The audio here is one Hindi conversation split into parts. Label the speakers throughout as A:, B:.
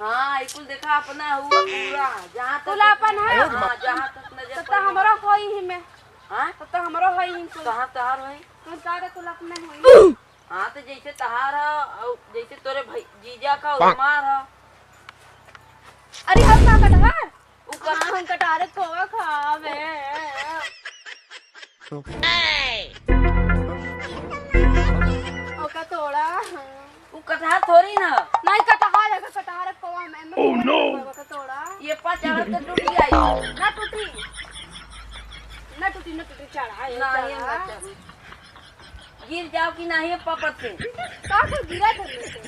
A: हाँ इकुल देखा अपना हुआ पूरा जहाँ तक
B: कुलापन है
A: जहाँ तक नजर
B: तो हमारा होई ही में
A: हाँ
B: तो हमारा होई ही
A: कहाँ तहार होई
B: तो सारे कुलापन होई
A: हाँ तो जैसे तहार है और जैसे तोरे भाई जीजा का उमार है
B: अरे हम का कटहर
A: उ कहाँ
B: हम कटहर खोवा खावे ओ का तोड़ा
A: उ कटहर थोड़ी ना
B: नहीं कटहर है कटहर खोवा में ओह नो का तोड़ा
A: ये पाँच तो टूट गया
B: ना टूटी चढ़ा है
A: ना ये ना चढ़ी। गिर जाओ कि नहीं पपत से
B: का तो गिरा कर लेते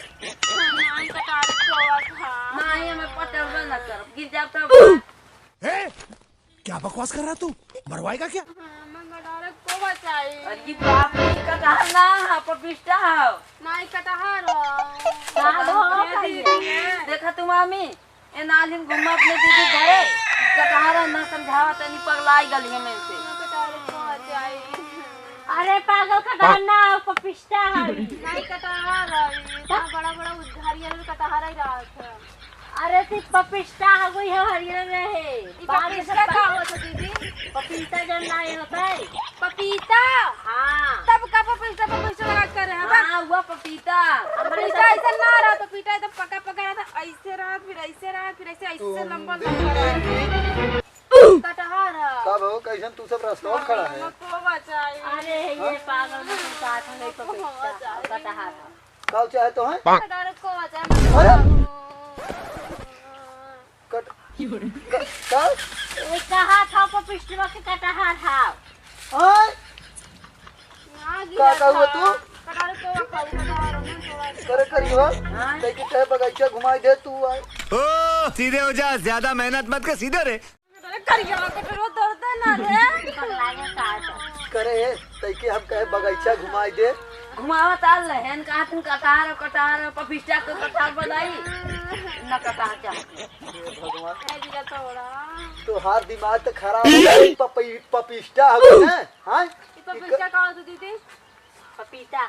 B: नहीं कटहर खोवा खा
A: नहीं हमें पटल ना कर गिर जाओ तब
C: क्या बकवास कर रहा तू मरवाएगा क्या?
B: मैं कटहर खोवा चाहिए
A: अरे बाप रे कटहर ना है पपिस्ता है
B: नहीं कटहर
A: देखा तुम मामी ए नालिम घुमा अपने दीदी घरे कटहर ना समझावा तनी पगलाई गली है में से
B: अरे पागल कटहर ना पपिस्ता है नहीं कटहर है बड़ा बड़ा हरियर कटहर है रात अरे ती पपिस्ता है कोई हरियर में है पपिस्ता का होता दीदी पपीता जन ना होता है पपीता हां तब का पपीता लगा कर है
A: हां वो पपीता
B: पपीता ऐसा ना रहा पपीता तो पका पका रहा ऐसे रहा फिर ऐसे लंबा रहा कटहर
D: कब हो कैसन तू सब रास्ता में खड़ा है
B: अरे ये पागल में साथ में पपीता कटहर
D: कब चाहे तो है
B: कटहर को चाहे
D: कट कब
B: ये कहा था पपिस्ता के कटहर था
D: हां का हुआ तू
B: कटहर को खाऊ
D: करे करियो ते के कहे बगीचा घुमाई दे तू आए
C: ओ सीधे हो जा, ज्यादा मेहनत मत कर, सीधे रे।
B: करिया कटहर दर्द ना रे लागे काट
D: करे ते के हम कहे बगीचा घुमाई दे
A: घुमावा ताल लहन का तुम कटहर पपिस्ता को कटहर बनाई ना कटहर चाह
D: भगवान
B: है दिला तोड़ा
D: तो हार दिमाग तो खराब है पपिस्ता हो ना हां
B: ये पपिस्ता का होता दीदी
A: पपीता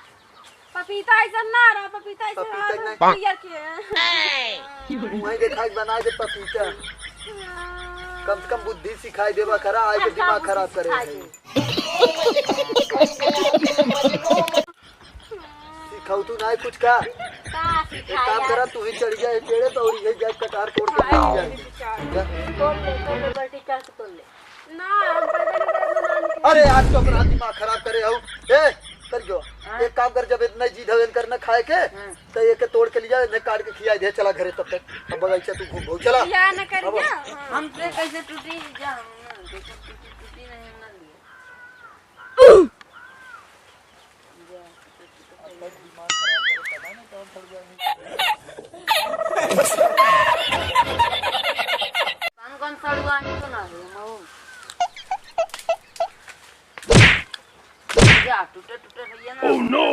B: पपीता ऐसा ना रहा पपीता ऐसा
D: पपीता नहीं।
B: यार के
D: मुंह दिखाई बना दे पपीता कम से कम बुद्धि सिखाई देवा खरा आए के दिमाग खराब करे सिखाऊ तू नहीं कुछ का एक काम करा तू ही चढ़ जाए पेड़े पे और जाए कटार तोड़ के
A: तोड़ ले बल्टी चढ़ के तोड़ ले
B: ना
D: अरे आज तो अपना दिमाग खराब करे हो ए करियो एक काम कर जब इतना जीत हवन करना खाए के तो ये के तोड़ के लिया ने काट के खिया दे चला घरे तब तक अब बगीचा तू घूम भो चला
B: या ना करिया
A: हमसे कैसे टूटी जा हम टूटी नहीं ना लिए कौन सड़ुआ नहीं तो ना रे मऊ जा टूटे टूटे भैया ना ओह नो